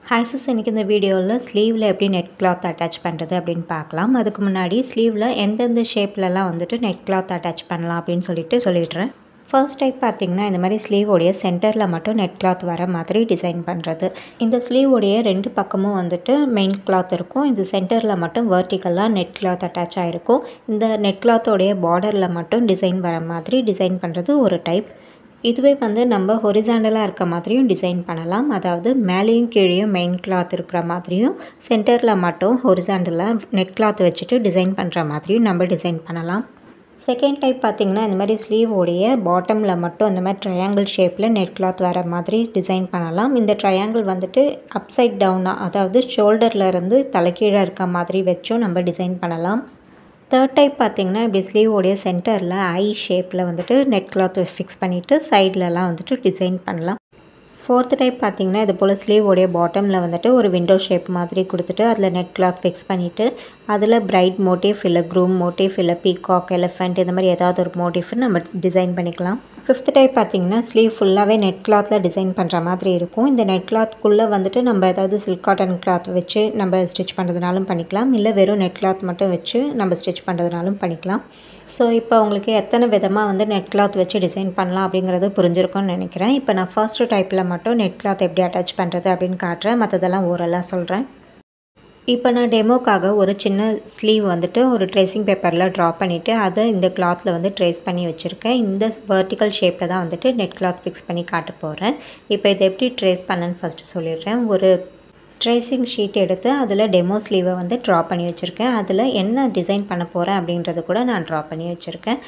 Hi sis, இன்றைக்கி இந்த வீடியோவில் ஸ்லீவில் எப்படி நெட் கிளாத் அட்டாச் பண்ணுறது அப்படின்னு பார்க்கலாம். அதுக்கு முன்னாடி ஸ்லீவில் எந்தெந்த ஷேப்லலாம் வந்துட்டு நெட் கிளாத் அட்டாச் பண்ணலாம் அப்படின்னு சொல்லிடுறேன். ஃபர்ஸ்ட் டைப் பார்த்திங்கன்னா இந்த மாதிரி ஸ்லீவோடைய சென்டரில் மட்டும் நெட் கிளாத் வர மாதிரி டிசைன் பண்ணுறது. இந்த ஸ்லீவோடைய ரெண்டு பக்கமும் வந்துட்டு மெயின் கிளாத் இருக்கும். இது சென்டரில் மட்டும் வெர்டிக்கலாக நெட் கிளாத் அட்டாச் ஆகிருக்கும். இந்த நெட் கிளாத்தோடைய பார்டரில் மட்டும் டிசைன் வர மாதிரி டிசைன் பண்ணுறது ஒரு டைப். இதுவே வந்து நம்ம ஹொரிசாண்டலாக இருக்க மாதிரியும் டிசைன் பண்ணலாம். அதாவது மேலேயும் கீழேயும் மெயின் கிளாத் இருக்கிற மாதிரியும் சென்டரில் மட்டும் ஹொரிசாண்டலாக நெட் கிளாத் வச்சுட்டு டிசைன் பண்ணுற மாதிரியும் நம்ம டிசைன் பண்ணலாம். செகண்ட் டைப் பார்த்திங்கன்னா இந்த மாதிரி ஸ்லீவோடைய பாட்டமில் மட்டும் இந்த மாதிரி ட்ரையாங்கிள் ஷேப்பில் நெட் கிளாத் வர மாதிரி டிசைன் பண்ணலாம். இந்த ட்ரையாங்கிள் வந்துட்டு அப்சைட் டவுனாக, அதாவது ஷோல்டர்லேருந்து தலைக்கீழே இருக்க மாதிரி வச்சும் நம்ம டிசைன் பண்ணலாம். தேர்ட் டைப் பார்த்திங்கன்னா இப்படி ஸ்லீவோடைய சென்டரில் ஐ ஷேப்பில் வந்துட்டு நெட் கிளாத் ஃபிக்ஸ் பண்ணிவிட்டு சைட்லலாம் வந்துட்டு டிசைன் பண்ணலாம். ஃபோர்த் டைப் பார்த்திங்கன்னா இது போல் ஸ்லீவோடைய பாட்டமில் வந்துட்டு ஒரு விண்டோ ஷேப் மாதிரி கொடுத்துட்டு அதில் நெட் கிளாத் ஃபிக்ஸ் பண்ணிவிட்டு அதில் பிரைட் மோட்டிவ் இல்லை க்ரூம் மோட்டிவ் இல்லை பீகாக் எலிஃபெண்ட் இந்த மாதிரி ஏதாவது ஒரு மோட்டிவ்னு நம்ம டிசைன் பண்ணிக்கலாம். ஃபிஃப்த் டைப் பார்த்திங்கன்னா ஸ்லீவ் ஃபுல்லாகவே நெட் கிளாத்தில் டிசைன் பண்ணுற மாதிரி இருக்கும். இந்த நெட் கிளாத்க்குள்ளே வந்துட்டு நம்ம ஏதாவது சில்க் காட்டன் கிளாத் வச்சு நம்ம ஸ்டிச் பண்ணுறதுனாலும் பண்ணிக்கலாம், இல்லை வெறும் நெட் கிளாத் மட்டும் வச்சு நம்ம ஸ்டிச் பண்ணுறதுனாலும் பண்ணிக்கலாம். ஸோ இப்போ உங்களுக்கு எத்தனை விதமாக வந்து நெட் கிளாத் வச்சு டிசைன் பண்ணலாம் அப்படிங்கிறது புரிஞ்சிருக்கும்னு நினைக்கிறேன். இப்போ நான் ஃபர்ஸ்ட் டைப்பில் மட்டும் நெட் கிளாத் எப்படி அட்டாச் பண்ணுறது அப்படின்னு காட்டுறேன், மற்றதெல்லாம் ஓரலாக சொல்கிறேன். இப்போ நான் டெமோக்காக ஒரு சின்ன ஸ்லீவ் வந்துட்டு ஒரு ட்ரேசிங் பேப்பரில் ட்ரா பண்ணிவிட்டு அதை இந்த கிளாத்தில் வந்து ட்ரேஸ் பண்ணி வச்சுருக்கேன். இந்த வெர்டிக்கல் ஷேப்பில் தான் வந்துட்டு நெட் கிளாத் ஃபிக்ஸ் பண்ணி காட்ட போகிறேன். இப்போ இதை எப்படி ட்ரேஸ் பண்ணேன்னு ஃபஸ்ட்டு சொல்லிடுறேன். ஒரு ட்ரேசிங் ஷீட் எடுத்து அதில் டெமோ ஸ்லீவை வந்து ட்ரா பண்ணி வச்சுருக்கேன். அதில் என்ன டிசைன் பண்ண போகிறேன் அப்படின்றது கூட நான் ட்ரா பண்ணி வச்சுருக்கேன்.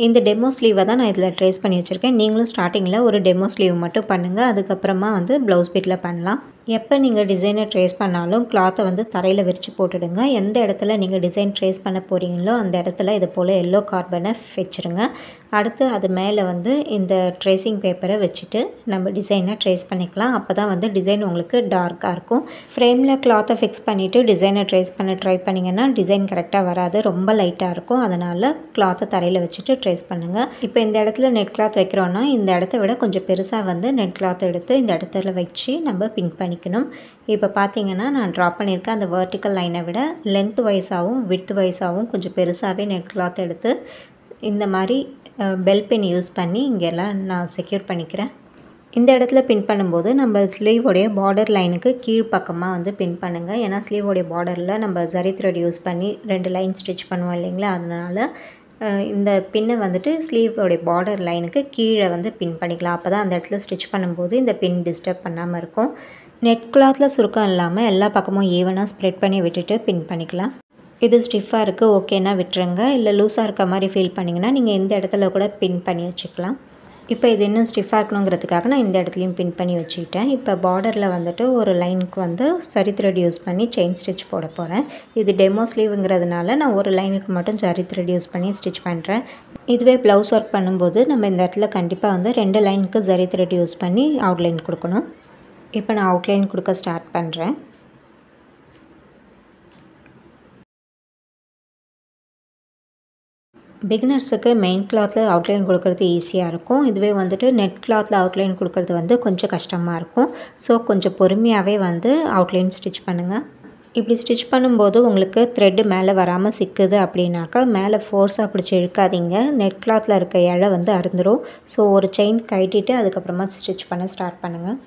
இந்த டெமோ ஸ்லீவை தான் நான் இதில் ட்ரேஸ் பண்ணி வச்சுருக்கேன். நீங்களும் ஸ்டார்டிங்கில் ஒரு டெமோ ஸ்லீவ் மட்டும் பண்ணுங்கள், அதுக்கப்புறமா வந்து ப்ளவுஸ் பீட்டில் பண்ணலாம். எப்போ நீங்கள் டிசைனை ட்ரேஸ் பண்ணாலும் கிளாத்தை வந்து தரையில் விரித்து போட்டுடுங்க. எந்த இடத்துல நீங்கள் டிசைன் ட்ரேஸ் பண்ண போகிறீங்களோ அந்த இடத்துல இது போல் எல்லோ கார்பனை வச்சுருங்க. அடுத்து அது மேலே வந்து இந்த ட்ரேசிங் பேப்பரை வச்சுட்டு நம்ம டிசைனை ட்ரேஸ் பண்ணிக்கலாம். அப்போ தான் வந்து டிசைன் உங்களுக்கு டார்க்காக இருக்கும். ஃப்ரேமில் கிளாத்தை ஃபிக்ஸ் பண்ணிவிட்டு டிசைனை ட்ரேஸ் பண்ண ட்ரை பண்ணிங்கன்னா டிசைன் கரெக்டாக வராது, ரொம்ப லைட்டாக இருக்கும். அதனால் கிளாத்தை தரையில் வச்சுட்டு ட்ரேஸ் பண்ணுங்கள். இப்போ இந்த இடத்துல நெட் கிளாத் வைக்கிறோன்னா இந்த இடத்த விட கொஞ்சம் பெருசாக வந்து நெட் கிளாத் எடுத்து இந்த இடத்துல வச்சு நம்ம பின் பண்ணிக்கணும். இப்போ பார்த்தீங்கன்னா நான் ட்ரா பண்ணியிருக்கேன் அந்த வெர்டிக்கல் லைனை விட லென்த் வைஸாகவும் விட்த் வைஸாகவும் கொஞ்சம் பெருசாகவே நெட் கிளாத் எடுத்து இந்த மாதிரி பெல் பின் யூஸ் பண்ணி இங்கெல்லாம் நான் செக்யூர் பண்ணிக்கிறேன். இந்த இடத்துல பின் பண்ணும்போது நம்ம ஸ்லீவோடைய பார்டர் லைனுக்கு கீழ்ப்பக்கமாக வந்து பின் பண்ணுங்கள். ஏன்னா ஸ்லீவோடைய பார்டரில் நம்ம ஜரி த்ரெட் யூஸ் பண்ணி 2 லைன் ஸ்டிச் பண்ணுவோம் இல்லைங்களா, அதனால் இந்த பின்னை வந்துட்டு ஸ்லீவோடைய பார்டர் லைனுக்கு கீழே வந்து பின் பண்ணிக்கலாம். அப்போ தான் அந்த இடத்துல ஸ்டிச் பண்ணும்போது இந்த பின் டிஸ்டர்ப் பண்ணாமல் இருக்கும். நெட் கிளாத்தில் சுருக்கம் இல்லாமல் எல்லா பக்கமும் ஈவனாக ஸ்ப்ரெட் பண்ணி விட்டுட்டு பின் பண்ணிக்கலாம். இது ஸ்டிஃபாக இருக்குது ஓகேனா விட்டுருங்க. இல்லை லூஸாக இருக்க மாதிரி ஃபீல் பண்ணிங்கன்னா நீங்கள் இந்த இடத்துல கூட பின் பண்ணி வச்சுக்கலாம். இப்போ இது இன்னும் ஸ்டிஃபாக இருக்கணுங்கிறதுக்காக நான் இந்த இடத்துலையும் பின் பண்ணி வச்சுக்கிட்டேன். இப்போ பார்டரில் வந்துட்டு ஒரு லைனுக்கு வந்து ஜரி த்ரெட் யூஸ் பண்ணி செயின் ஸ்டிச் போட போகிறேன். இது டெமோ ஸ்லீவுங்கிறதுனால நான் ஒரு லைனுக்கு மட்டும் ஜரி த்ரெட் யூஸ் பண்ணி ஸ்டிச் பண்ணுறேன். இதுவே ப்ளவுஸ் ஒர்க் பண்ணும்போது நம்ம இந்த இடத்துல கண்டிப்பாக வந்து 2 லைனுக்கு ஜரி த்ரெட் யூஸ் பண்ணி அவுட்லைன் கொடுக்கணும். இப்போ நான் அவுட்லைன் கொடுக்க ஸ்டார்ட் பண்ணுறேன். பிகினர்ஸுக்கு மெயின் கிளாத்தில் அவுட்லைன் கொடுக்கறது ஈஸியாக இருக்கும். இதுவே வந்துட்டு நெட் கிளாத்தில் அவுட்லைன் கொடுக்கறது வந்து கொஞ்சம் கஷ்டமாக இருக்கும். ஸோ கொஞ்சம் பொறுமையாகவே வந்து அவுட்லைன் ஸ்டிச் பண்ணுங்கள். இப்படி ஸ்டிச் பண்ணும்போது உங்களுக்கு த்ரெட்டு மேலே வராமல் சிக்குது அப்படின்னாக்கா மேலே ஃபோர்ஸாக பிடிச்சி இழுக்காதீங்க, நெட் கிளாத்தில் இருக்க இழை வந்து அறுந்துடும். ஸோ ஒரு செயின் கட்டிட்டு அதுக்கப்புறமா ஸ்டிச் பண்ண ஸ்டார்ட் பண்ணுங்கள்.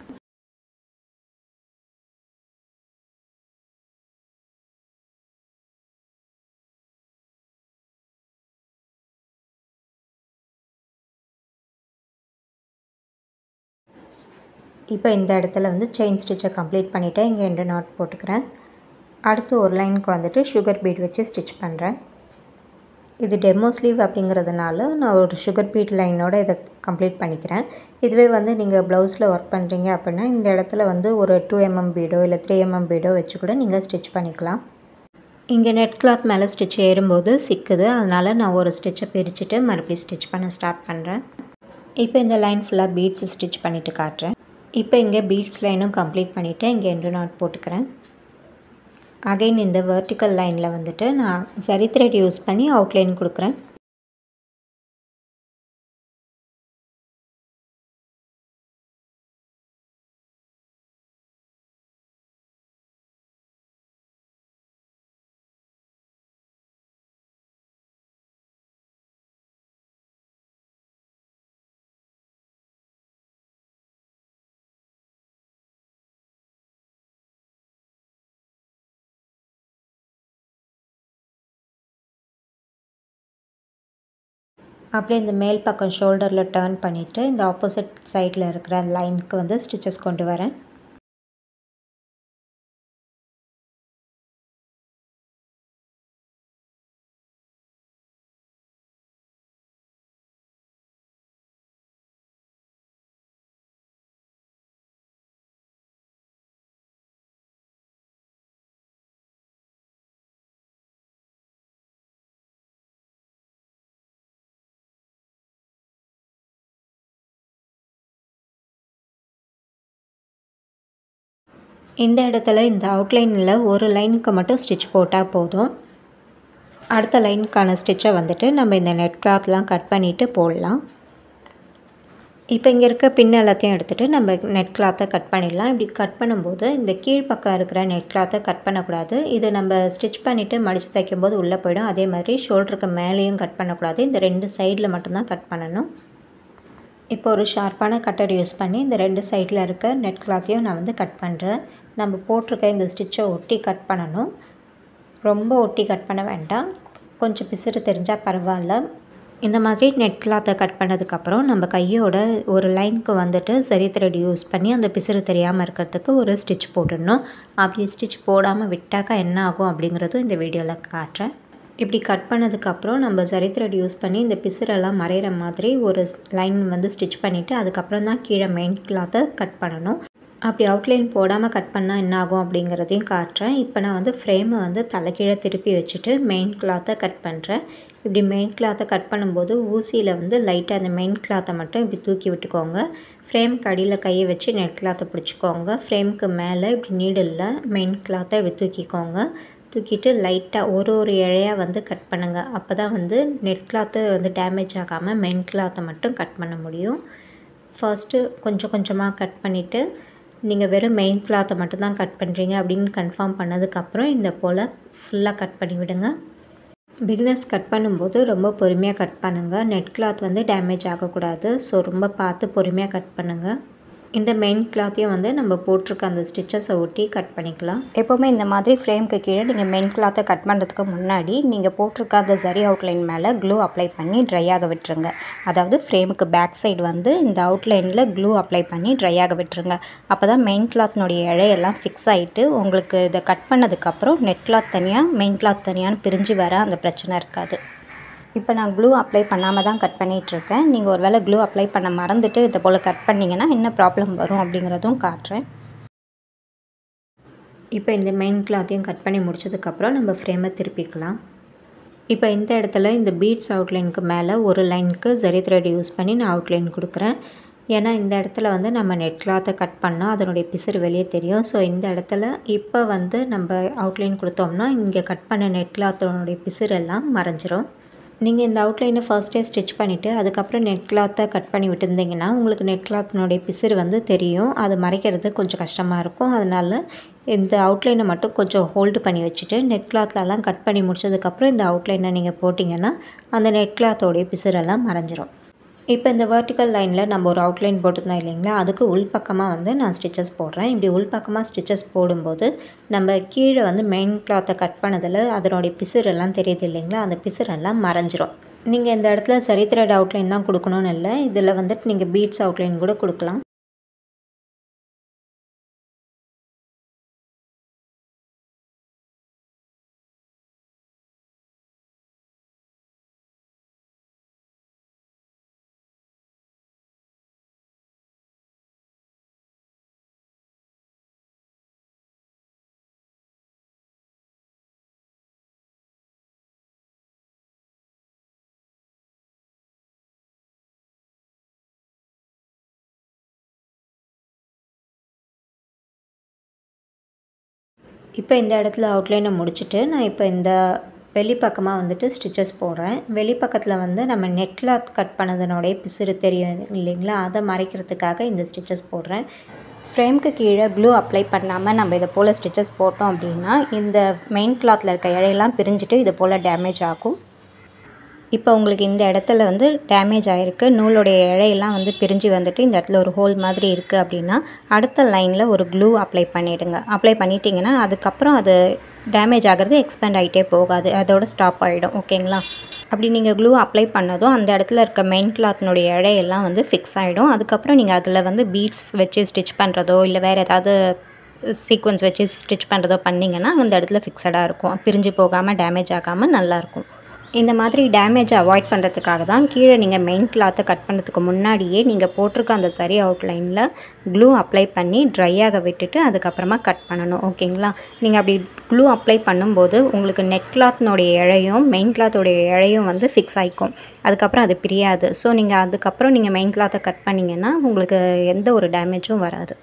இப்போ இந்த இடத்துல வந்து செயின் ஸ்டிச்சை கம்ப்ளீட் பண்ணிவிட்டு இங்கே 2 நாட் போட்டுக்கிறேன். அடுத்து ஒரு லைனுக்கு வந்துட்டு சுகர் பீட் வச்சு ஸ்டிச் பண்ணுறேன். இது டெமோ ஸ்லீவ் அப்படிங்கிறதுனால நான் ஒரு சுகர் பீட் லைனோட இதை கம்ப்ளீட் பண்ணிக்கிறேன். இதுவே வந்து நீங்கள் ப்ளவுஸில் ஒர்க் பண்ணுறீங்க அப்படின்னா இந்த இடத்துல வந்து ஒரு 2 mm பீடோ இல்லை 3 mm பீடோ வச்சு கூட நீங்கள் ஸ்டிச் பண்ணிக்கலாம். இங்கே நெட் கிளாத் மேலே ஸ்டிச் ஏறும்போது சிக்குது, அதனால் நான் ஒரு ஸ்டிச்சை பிரிச்சுட்டு மறுபடியும் ஸ்டிச் பண்ண ஸ்டார்ட் பண்ணுறேன். இப்போ இந்த லைன் ஃபுல்லாக பீட்ஸ் ஸ்டிச் பண்ணிவிட்டு காட்டுறேன். இப்போ இங்கே பீட்ஸ் லைனும் கம்ப்ளீட் பண்ணிவிட்டு இங்கே 2 நாட் போட்டுக்கிறேன். அகைன் இந்த வெர்டிக்கல் லைனில் வந்துட்டு நான் ஜரி த்ரெட் யூஸ் பண்ணி அவுட்லைன் கொடுக்குறேன். அப்படியே இந்த மேல் பக்கம் ஷோல்டரில் டர்ன் பண்ணிவிட்டு இந்த ஆப்போசிட் சைடில் இருக்கிற அந்த லைனுக்கு வந்து ஸ்டிச்சஸ் கொண்டு வரேன். இந்த இடத்துல இந்த அவுட்லைனில் ஒரு லைனுக்கு மட்டும் ஸ்டிச் போட்டால் போதும். அடுத்த லைனுக்கான ஸ்டிச்சை வந்துட்டு நம்ம இந்த நெட் கிளாத்லாம் கட் பண்ணிவிட்டு போடலாம். இப்போ இங்கே இருக்க பின் எல்லாத்தையும் எடுத்துகிட்டு நம்ம நெட் கிளாத்தை கட் பண்ணிடலாம். இப்படி கட் பண்ணும்போது இந்த கீழ்ப்பக்கம் இருக்கிற நெட் கிளாத்தை கட் பண்ணக்கூடாது. இது நம்ம ஸ்டிச் பண்ணிவிட்டு மடித்து தைக்கும்போது உள்ளே போயிடும். அதே மாதிரி ஷோல்டருக்கு மேலேயும் கட் பண்ணக்கூடாது. இந்த 2 சைடில் மட்டும்தான் கட் பண்ணணும். இப்போ ஒரு ஷார்ப்பான கட்டர் யூஸ் பண்ணி இந்த 2 சைடில் இருக்க நெட் கிளாத்தையும் நான் வந்து கட் பண்ணுறேன். நம்ம போட்டிருக்க இந்த ஸ்டிச்சை ஒட்டி கட் பண்ணணும். ரொம்ப ஒட்டி கட் பண்ண வேண்டாம். கொஞ்சம் பிசுறு தெரிஞ்சால் பரவாயில்ல. இந்த மாதிரி நெட் கிளாத்தை கட் பண்ணதுக்கப்புறம் நம்ம கையோட ஒரு லைனுக்கு வந்துட்டு சரி த்ரெட் யூஸ் பண்ணி அந்த பிசுறு தெரியாமல் இருக்கிறதுக்கு ஒரு ஸ்டிச் போட்டுடணும். அப்படி ஸ்டிச் போடாமல் விட்டாக்கா என்ன ஆகும் அப்படிங்கிறதும் இந்த வீடியோவில் காட்டுறேன். இப்படி கட் பண்ணதுக்கப்புறம் நம்ம சரி த்ரெட் யூஸ் பண்ணி இந்த பிசுரெல்லாம் மறைகிற மாதிரி ஒரு லைன் வந்து ஸ்டிச் பண்ணிவிட்டு அதுக்கப்புறம் தான் கீழே மெயின் கிளாத்தை கட் பண்ணணும். அப்படி அவுட்லைன் போடாமல் கட் பண்ணால் என்ன ஆகும் அப்படிங்கிறதையும் காட்டுறேன். இப்போ நான் வந்து ஃப்ரேமை வந்து தலைக்கீழே திருப்பி வச்சுட்டு மெயின் கிளாத்தை கட் பண்ணுறேன். இப்படி மெயின் கிளாத்தை கட் பண்ணும்போது ஊசியில் வந்து லைட்டாக அந்த மெயின் கிளாத்தை மட்டும் இப்படி தூக்கி விட்டுக்கோங்க. ஃப்ரேம்க்கு அடியில் கையை வச்சு நெட் கிளாத்தை பிடிச்சிக்கோங்க. ஃப்ரேம்க்கு மேலே இப்படி நீடில் மெயின் கிளாத்தை இப்படி தூக்கிக்கோங்க. தூக்கிட்டு லைட்டாக ஒரு இழையாக வந்து கட் பண்ணுங்கள். அப்போ தான் வந்து நெட் கிளாத்து வந்து டேமேஜ் ஆகாமல் மெயின் கிளாத்தை மட்டும் கட் பண்ண முடியும். ஃபர்ஸ்ட்டு கொஞ்சம் கொஞ்சமாக கட் பண்ணிவிட்டு நீங்கள் வெறும் மெயின் கிளாத்தை மட்டும்தான் கட் பண்ணுறீங்க அப்படின்னு கன்ஃபார்ம் பண்ணதுக்கப்புறம் இந்த போல் ஃபுல்லாக கட் பண்ணி விடுங்க. பிகினர்ஸ் கட் பண்ணும்போது ரொம்ப பொறுமையாக கட் பண்ணுங்கள். நெட் கிளாத் வந்து டேமேஜ் ஆகக்கூடாது. ஸோ ரொம்ப பார்த்து பொறுமையாக கட் பண்ணுங்கள். இந்த மெயின் கிளாத்தையும் வந்து நம்ம போட்டிருக்க அந்த ஸ்டிச்சஸை ஒட்டி கட் பண்ணிக்கலாம். எப்போவுமே இந்த மாதிரி ஃப்ரேம்க்கு கீழே நீங்கள் மெயின் கிளாத்தை கட் பண்ணுறதுக்கு முன்னாடி நீங்கள் போட்டிருக்க அந்த சரி அவுட்லைன் மேலே க்ளூ அப்ளை பண்ணி ட்ரை ஆக விட்டுருங்க. அதாவது ஃப்ரேமுக்கு பேக் சைடு வந்து இந்த அவுட்லைனில் க்ளூ அப்ளை பண்ணி ட்ரை ஆக விட்டுருங்க. அப்போ தான் மெயின் கிளாத்னுடைய இழையெல்லாம் ஃபிக்ஸ் ஆகிட்டு உங்களுக்கு இதை கட் பண்ணதுக்கப்புறம் நெட் கிளாத் தனியாக மெயின் கிளாத் தனியான்னு பிரிஞ்சு வர அந்த பிரச்சனை இருக்காது. இப்போ நான் க்ளூ அப்ளை பண்ணாமல் தான் கட் பண்ணிகிட்ருக்கேன். நீங்கள் ஒரு வேளை க்ளூ அப்ளை பண்ண மறந்துட்டு இதை போல் கட் பண்ணிங்கன்னா என்ன ப்ராப்ளம் வரும் அப்படிங்கிறதும் காட்டுறேன். இப்போ இந்த மெயின் கிளாத்தையும் கட் பண்ணி முடிச்சதுக்கப்புறம் நம்ம ஃப்ரேமை திருப்பிக்கலாம். இப்போ இந்த இடத்துல இந்த பீட்ஸ் அவுட்லைனுக்கு மேலே ஒரு லைனுக்கு சரி த்ரெட் யூஸ் பண்ணி நான் அவுட்லைன் கொடுக்குறேன். ஏன்னா இந்த இடத்துல வந்து நம்ம நெட் கிளாத்தை கட் பண்ணால் அதனுடைய பிசுறு வெளியே தெரியும். ஸோ இந்த இடத்துல இப்போ வந்து நம்ம அவுட்லைன் கொடுத்தோம்னா இங்கே கட் பண்ண நெட் கிளாத்தோடைய பிசுறு எல்லாம் மறைஞ்சிரும். நீங்கள் இந்த அவுட்லைனை ஃபர்ஸ்ட்டே ஸ்டிச் பண்ணிவிட்டு அதுக்கப்புறம் நெட் கிளாத்தை கட் பண்ணி விட்டுருந்தீங்கன்னா உங்களுக்கு நெட் கிளாத்தினுடைய பிசுறு வந்து தெரியும். அது மறைக்கிறது கொஞ்சம் கஷ்டமாக இருக்கும். அதனால் இந்த அவுட்லைனை மட்டும் கொஞ்சம் ஹோல்டு பண்ணி வச்சுட்டு நெட் கிளாத்லலாம் கட் பண்ணி முடிச்சதுக்கப்புறம் இந்த அவுட்லைனை நீங்கள் போட்டிங்கன்னா அந்த நெட் கிளாத்தோடைய பிசுறெல்லாம் மறைஞ்சிரும். இப்போ இந்த வெர்டிக்கல் லைனில் நம்ம ஒரு அவுட்லைன் போட்டிருந்தோம் இல்லைங்களா, அதுக்கு உள்பக்கமாக வந்து நான் ஸ்டிச்சஸ் போடுறேன். இப்படி உள்பக்கமாக ஸ்டிச்சஸ் போடும்போது நம்ம கீழே வந்து மெயின் கிளாத்தை கட் பண்ணதில் அதனுடைய பிசுறெல்லாம் தெரியுது இல்லைங்களா, அந்த பிசுறெல்லாம் மறைஞ்சிரும். நீங்கள் இந்த இடத்துல சரி த்ரெட் அவுட்லைன் தான் கொடுக்கணும்னு இல்லை, இதில் வந்துட்டு நீங்கள் பீட்ஸ் அவுட்லைன் கூட கொடுக்கலாம். இப்போ இந்த இடத்துல அவுட்லைனை முடிச்சுட்டு நான் இப்போ இந்த வெளிப்பக்கமாக வந்துட்டு ஸ்டிச்சஸ் போடுறேன். வெளிப்பக்கத்தில் வந்து நம்ம நெட் கிளாத் கட் பண்ணதனுடைய பிசுறு தெரியும் இல்லைங்களா, அதை மறைக்கிறதுக்காக இந்த ஸ்டிச்சஸ் போடுறேன். ஃப்ரேம்க்கு கீழே க்ளூ அப்ளை பண்ணாமல் நம்ம இதை போல் ஸ்டிச்சஸ் போட்டோம் அப்படின்னா இந்த மெயின் கிளாத்தில் இருக்க இழையெல்லாம் பிரிஞ்சுட்டு இது போல் டேமேஜ் ஆகும். இப்போ உங்களுக்கு இந்த இடத்துல வந்து டேமேஜ் ஆகிருக்கு, நூலுடைய இழையெல்லாம் வந்து பிரிஞ்சு வந்துட்டு இந்த இடத்துல ஒரு ஹோல் மாதிரி இருக்குது அப்படின்னா அடுத்த லைனில் ஒரு க்ளூ அப்ளை பண்ணிவிடுங்க. அப்ளை பண்ணிட்டீங்கன்னா அதுக்கப்புறம் அது டேமேஜ் ஆகிறது எக்ஸ்பேண்ட் ஆகிட்டே போகாது, அதோட ஸ்டாப் ஆகிடும். ஓகேங்களா? அப்படி நீங்கள் க்ளூ அப்ளை பண்ணதும் அந்த இடத்துல இருக்க மெயின் கிளாத்னுடைய இழையெல்லாம் வந்து ஃபிக்ஸ் ஆகிடும். அதுக்கப்புறம் நீங்கள் அதில் வந்து பீட்ஸ் வச்சு ஸ்டிச் பண்ணுறதோ இல்லை வேறு ஏதாவது சீக்வன்ஸ் வச்சு ஸ்டிச் பண்ணுறதோ பண்ணிங்கன்னா அந்த இடத்துல ஃபிக்ஸடாக இருக்கும். பிரிஞ்சு போகாமல் டேமேஜ் ஆகாமல் நல்லாயிருக்கும். இந்த மாதிரி டேமேஜை அவாய்ட் பண்ணுறதுக்காக தான் கீழே நீங்கள் மெயின் கிளாத்தை கட் பண்ணுறதுக்கு முன்னாடியே நீங்கள் போட்டிருக்க அந்த சரி அவுட்லைனில் க்ளூ அப்ளை பண்ணி ட்ரையாக விட்டுட்டு அதுக்கப்புறமா கட் பண்ணணும். ஓகேங்களா? நீங்கள் அப்படி க்ளூ அப்ளை பண்ணும்போது உங்களுக்கு நெட் கிளாத்னுடைய இழையும் மெயின் கிளாத்தோடைய இழையும் வந்து ஃபிக்ஸ் ஆகிக்கும். அதுக்கப்புறம் அது பிரியாது. ஸோ நீங்கள் அதுக்கப்புறம் நீங்கள் மெயின் கிளாத்தை கட் பண்ணிங்கன்னா உங்களுக்கு எந்த ஒரு டேமேஜும் வராது.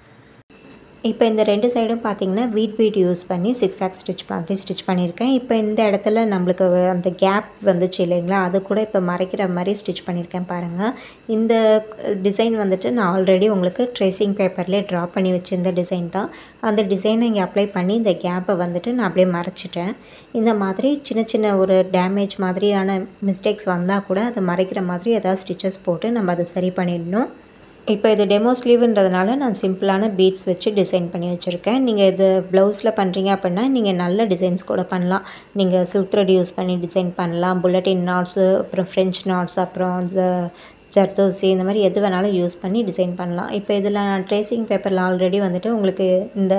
இப்போ இந்த 2 சைடும் பார்த்தீங்கன்னா பீட் யூஸ் பண்ணி சிக்ஸாக் ஸ்டிச் மாதிரி ஸ்டிச் பண்ணியிருக்கேன். இப்போ இந்த இடத்துல நம்மளுக்கு அந்த கேப் வந்துச்சு இல்லைங்களா, அது கூட இப்போ மறைக்கிற மாதிரி ஸ்டிச் பண்ணியிருக்கேன் பாருங்கள். இந்த டிசைன் வந்துட்டு நான் ஆல்ரெடி உங்களுக்கு ட்ரேசிங் பேப்பர்லேயே ட்ரா பண்ணி வச்சுருந்த டிசைன் தான். அந்த டிசைனை இங்கே அப்ளை பண்ணி இந்த கேப்பை வந்துட்டு நான் அப்படியே மறைச்சிட்டேன். இந்த மாதிரி சின்ன சின்ன ஒரு டேமேஜ் மாதிரியான மிஸ்டேக்ஸ் வந்தால் கூட அதை மறைக்கிற மாதிரி ஏதாவது ஸ்டிச்சஸ் போட்டு நம்ம அதை சரி பண்ணிடணும். இப்போ இது டெமோ ஸ்லீவுன்றதுனால நான் சிம்பிளான பீட்ஸ் வச்சு டிசைன் பண்ணி வச்சுருக்கேன். நீங்கள் இது ப்ளவுஸில் பண்ணுறீங்க அப்படின்னா நீங்கள் நல்ல டிசைன்ஸ் கூட பண்ணலாம். நீங்கள் சில்க் த்ரெட் யூஸ் பண்ணி டிசைன் பண்ணலாம். புல்லட்டின் நாட்ஸு, அப்புறம் ஃப்ரெஞ்ச் நாட்ஸ், அப்புறம் இந்த ஜர்தோசி, இந்த மாதிரி எது வேணாலும் யூஸ் பண்ணி டிசைன் பண்ணலாம். இப்போ இதில் நான் ட்ரேசிங் பேப்பரில் ஆல்ரெடி வந்துட்டு உங்களுக்கு இந்த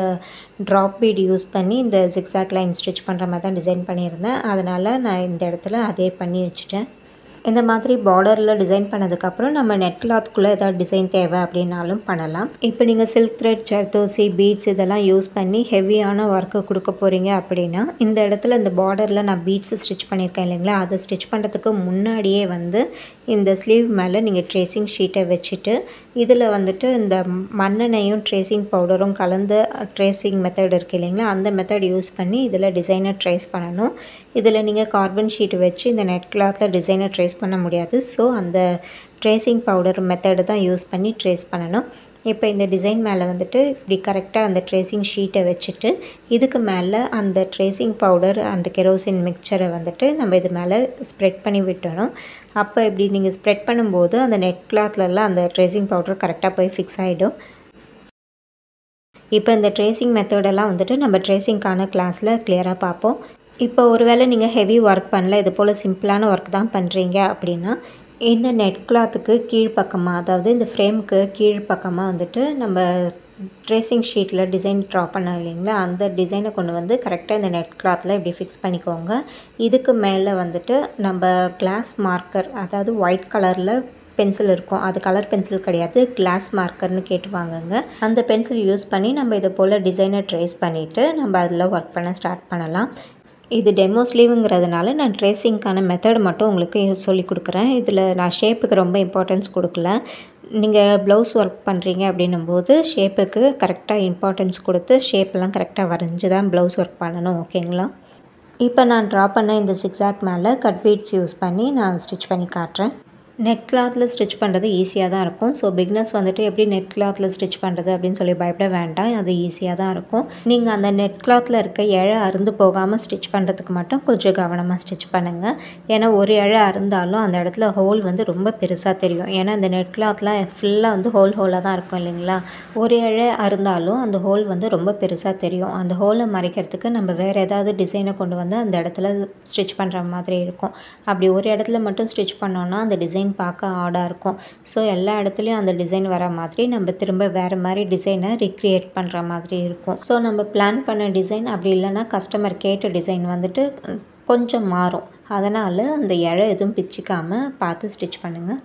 ட்ராப் பீட் யூஸ் பண்ணி இந்த ஜிக்ஸாக் லைன் ஸ்டிச் பண்ணுற மாதிரி தான் டிசைன் பண்ணியிருந்தேன். அதனால் நான் இந்த இடத்துல அதே பண்ணி வச்சுட்டேன். இந்த மாதிரி பார்டரில் டிசைன் பண்ணதுக்கப்புறம் நம்ம நெட் கிளாத்துக்குள்ளே ஏதாவது டிசைன் தேவை அப்படின்னாலும் பண்ணலாம். இப்போ நீங்கள் சில்க் த்ரெட், ஜர்தோசி, பீட்ஸ் இதெல்லாம் யூஸ் பண்ணி ஹெவியான ஒர்க்கு கொடுக்க போகிறீங்க அப்படின்னா இந்த இடத்துல இந்த பார்டரில் நான் பீட்ஸு ஸ்டிச் பண்ணியிருக்கேன் இல்லைங்களா, அதை ஸ்டிச் பண்ணுறதுக்கு முன்னாடியே வந்து இந்த ஸ்லீவ் மேலே நீங்கள் ட்ரேசிங் ஷீட்டை வச்சுட்டு இதில் வந்துட்டு இந்த மண்ணெண்ணையும் ட்ரேசிங் பவுடரும் கலந்து ட்ரேசிங் மெத்தட் இருக்குது இல்லைங்களா, அந்த மெத்தட் யூஸ் பண்ணி இதில் டிசைனை ட்ரேஸ் பண்ணணும். இதில் நீங்கள் கார்பன் ஷீட் வச்சு இந்த நெட் கிளாத்தில் டிசைனை ட்ரேஸ் பண்ண முடியாது. ஸோ அந்த ட்ரேசிங் பவுடர் மெத்தடு தான் யூஸ் பண்ணி ட்ரேஸ் பண்ணணும். இப்போ இந்த டிசைன் மேலே வந்துட்டு இப்படி கரெக்டாக அந்த ட்ரேசிங் ஷீட்டை வச்சுட்டு இதுக்கு மேலே அந்த ட்ரேசிங் பவுடர் அந்த கெரோசின் மிக்சரை வந்துட்டு நம்ம இது மேலே ஸ்ப்ரெட் பண்ணி விட்டணும். அப்போ இப்படி நீங்கள் ஸ்ப்ரெட் பண்ணும்போது அந்த நெட் கிளாத்லலாம் அந்த ட்ரேசிங் பவுடர் கரெக்டாக போய் ஃபிக்ஸ் ஆகிடும். இப்போ இந்த ட்ரேசிங் மெத்தடெல்லாம் வந்துட்டு நம்ம ட்ரேசிங்க்கான கிளாஸில் கிளியராக பார்ப்போம். இப்போ ஒருவேளை நீங்கள் ஹெவி ஒர்க் பண்ணல, இது போல் சிம்பிளான ஒர்க் தான் பண்ணுறீங்க அப்படின்னா இந்த நெட் கிளாத்துக்கு கீழ்ப்பக்கமாக, அதாவது இந்த ஃப்ரேமுக்கு கீழ்ப்பக்கமாக வந்துட்டு நம்ம ட்ரேசிங் ஷீட்டில் டிசைன் ட்ரா பண்ண இல்லைங்களா, அந்த டிசைனை கொண்டு வந்து கரெக்டாக இந்த நெட் கிளாத்தில் இப்படி ஃபிக்ஸ் பண்ணிக்கோங்க. இதுக்கு மேலே வந்துட்டு நம்ம கிளாஸ் மார்க்கர், அதாவது ஒயிட் கலரில் பென்சில் இருக்கும், அது கலர் பென்சில் கிடையாது, கிளாஸ் மார்க்கர்னு கேட்டு வாங்குங்க. அந்த பென்சில் யூஸ் பண்ணி நம்ம இதை போல் டிசைனை ட்ரேஸ் பண்ணிவிட்டு நம்ம அதில் ஒர்க் பண்ண ஸ்டார்ட் பண்ணலாம். இது டெமோ ஸ்லீவுங்கிறதுனால நான் ட்ரேசிங்க்கான மெத்தட் மட்டும் உங்களுக்கு சொல்லிக் கொடுக்குறேன். இதில் நான் ஷேப்புக்கு ரொம்ப இம்பார்ட்டன்ஸ் கொடுக்கல. நீங்கள் ப்ளவுஸ் ஒர்க் பண்ணுறீங்க அப்படின்னும்போது ஷேப்புக்கு கரெக்டாக இம்பார்ட்டன்ஸ் கொடுத்து ஷேப்பெல்லாம் கரெக்டாக வரைஞ்சி தான் ப்ளவுஸ் ஒர்க் பண்ணணும். ஓகேங்களா? இப்போ நான் ட்ரா பண்ண இந்த சிக்ஸாக் மேலே கட் பீட்ஸ் யூஸ் பண்ணி நான் ஸ்டிச் பண்ணி காட்டுறேன். நெட் கிளாத்தில் ஸ்டிச் பண்ணுறது ஈஸியாக தான் இருக்கும். ஸோ பிக்னஸ் வந்துட்டு எப்படி நெட் கிளாத்தில் ஸ்டிச் பண்ணுறது அப்படின்னு சொல்லி பயப்பட வேண்டாம், அது ஈஸியாக தான் இருக்கும். நீங்கள் அந்த நெட் கிளாத்தில் இருக்க இழை அறுந்து போகாமல் ஸ்டிச் பண்ணுறதுக்கு மட்டும் கொஞ்சம் கவனமாக ஸ்டிச் பண்ணுங்கள். ஏன்னா ஒரு இழை அறுந்தாலும் அந்த இடத்துல ஹோல் வந்து ரொம்ப பெருசாக தெரியும். ஏன்னா இந்த நெட் கிளாத்லாம் ஃபுல்லாக வந்து ஹோலாக தான் இருக்கும் இல்லைங்களா. ஒரு இழை அறுந்தாலும் அந்த ஹோல் வந்து ரொம்ப பெருசாக தெரியும். அந்த ஹோலை மறைக்கிறதுக்கு நம்ம வேறு ஏதாவது டிசைனை கொண்டு வந்து அந்த இடத்துல ஸ்டிச் பண்ணுற மாதிரி இருக்கும். அப்படி ஒரு இடத்துல மட்டும் ஸ்டிச் பண்ணோன்னா அந்த டிசைன் பார்க்க ஆடாக இருக்கும். ஸோ எல்லா இடத்துலையும் அந்த டிசைன் வர மாதிரி நம்ம திரும்ப வேறு மாதிரி டிசைனை ரீக்ரியேட் பண்ணுற மாதிரி இருக்கும். ஸோ நம்ம பிளான் பண்ண டிசைன் அப்படி இல்லைன்னா கஸ்டமர் கேட்ட டிசைன் வந்துட்டு கொஞ்சம் மாறும். அதனால் அந்த இழை எதுவும் பிச்சுக்காமல் பார்த்து ஸ்டிச் பண்ணுங்கள்.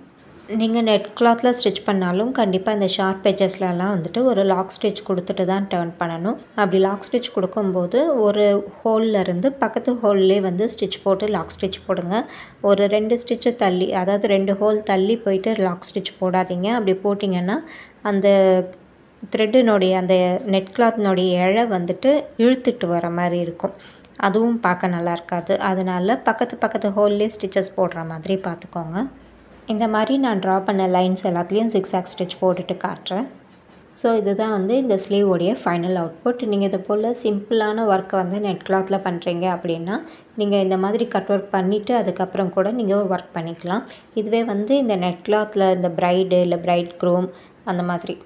நீங்கள் நெட் கிளாத்தில் ஸ்டிச் பண்ணாலும் கண்டிப்பாக இந்த ஷார்ப் எட்ஜஸ்லலாம் வந்துட்டு ஒரு லாக் ஸ்டிச் கொடுத்துட்டு தான் டர்ன் பண்ணணும். அப்படி லாக் ஸ்டிச் கொடுக்கும்போது ஒரு ஹோல்லேருந்து பக்கத்து ஹோல்லே வந்து ஸ்டிச் போட்டு லாக் ஸ்டிச் போடுங்க. ஒரு 2 ஸ்டிச்சு தள்ளி, அதாவது 2 ஹோல் தள்ளி போயிட்டு லாக் ஸ்டிச் போடாதீங்க. அப்படி போட்டிங்கன்னா அந்த த்ரெட்டினுடைய அந்த நெட் கிளாத்தினுடைய இழை வந்துட்டு இழுத்துட்டு வர மாதிரி இருக்கும். அதுவும் பார்க்க நல்லா இருக்காது. அதனால் பக்கத்து ஹோல்லே ஸ்டிச்சஸ் போடுற மாதிரி பார்த்துக்கோங்க. இந்த மாதிரி நான் ட்ரா பண்ண லைன்ஸ் எல்லாத்துலேயும் சிக்ஸாக் ஸ்டிச் போட்டுட்டு காட்டுறேன். ஸோ இதுதான் வந்து இந்த ஸ்லீவோடைய ஃபைனல் அவுட்புட். நீங்கள் இது போல் சிம்பிளான ஒர்க்கை வந்து நெட் கிளாத்தில் பண்ணுறீங்க அப்படின்னா நீங்கள் இந்த மாதிரி கட் ஒர்க் பண்ணிவிட்டு அதுக்கப்புறம் கூட நீங்கள் ஒர்க் பண்ணிக்கலாம். இதுவே வந்து இந்த நெட் கிளாத்தில் இந்த ப்ரைடு இல்லை ப்ரைட் க்ரூம் அந்த மாதிரி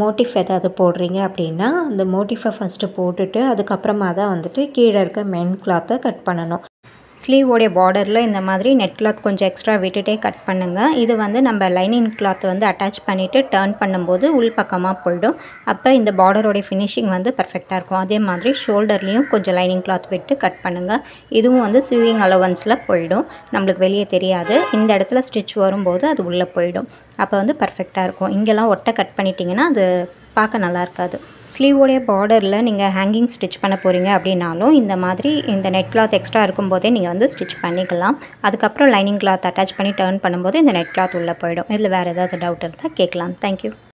மோட்டிஃப் ஏதாவது போடுறீங்க அப்படின்னா அந்த மோட்டிஃபை ஃபஸ்ட்டு போட்டுட்டு அதுக்கப்புறமா தான் வந்துட்டு கீழே இருக்க மெயின் கிளாத்தை கட் பண்ணணும். ஸ்லீவோடைய பார்டரில் இந்த மாதிரி நெட் கிளாத் கொஞ்சம் எக்ஸ்ட்ரா விட்டுட்டே கட் பண்ணுங்கள். இது வந்து நம்ம லைனிங் கிளாத் வந்து அட்டாச் பண்ணிவிட்டு டர்ன் பண்ணும்போது உள் பக்கமாக போயிடும். அப்போ இந்த பார்டரோடைய ஃபினிஷிங் வந்து பர்ஃபெக்டாக இருக்கும். அதே மாதிரி ஷோல்டர்லேயும் கொஞ்சம் லைனிங் கிளாத் விட்டு கட் பண்ணுங்கள். இதுவும் வந்து ஸ்விங் அலவன்ஸில் போயிடும், நம்மளுக்கு வெளியே தெரியாது. இந்த இடத்துல ஸ்டிச் வரும்போது அது உள்ளே போயிடும். அப்போ வந்து பர்ஃபெக்டாக இருக்கும். இங்கெல்லாம் ஒட்டை கட் பண்ணிட்டீங்கன்னா அது பார்க்க நல்லா இருக்காது. ஸ்லீவோடைய பார்டரில் நீங்கள் ஹேங்கிங் ஸ்டிச் பண்ண போகிறீங்க அப்படின்னாலும் இந்த மாதிரி இந்த நெட் கிளாத் எக்ஸ்ட்ரா இருக்கும்போதே நீங்கள் வந்து ஸ்டிச் பண்ணிக்கலாம். அதுக்கப்புறம் லைனிங் கிளாத் அட்டாச் பண்ணி டர்ன் பண்ணும்போது இந்த நெட் கிளாத் உள்ளே போயிடும். இதில் வேறு ஏதாவது டவுட் இருந்தால் கேட்கலாம். தேங்க்யூ.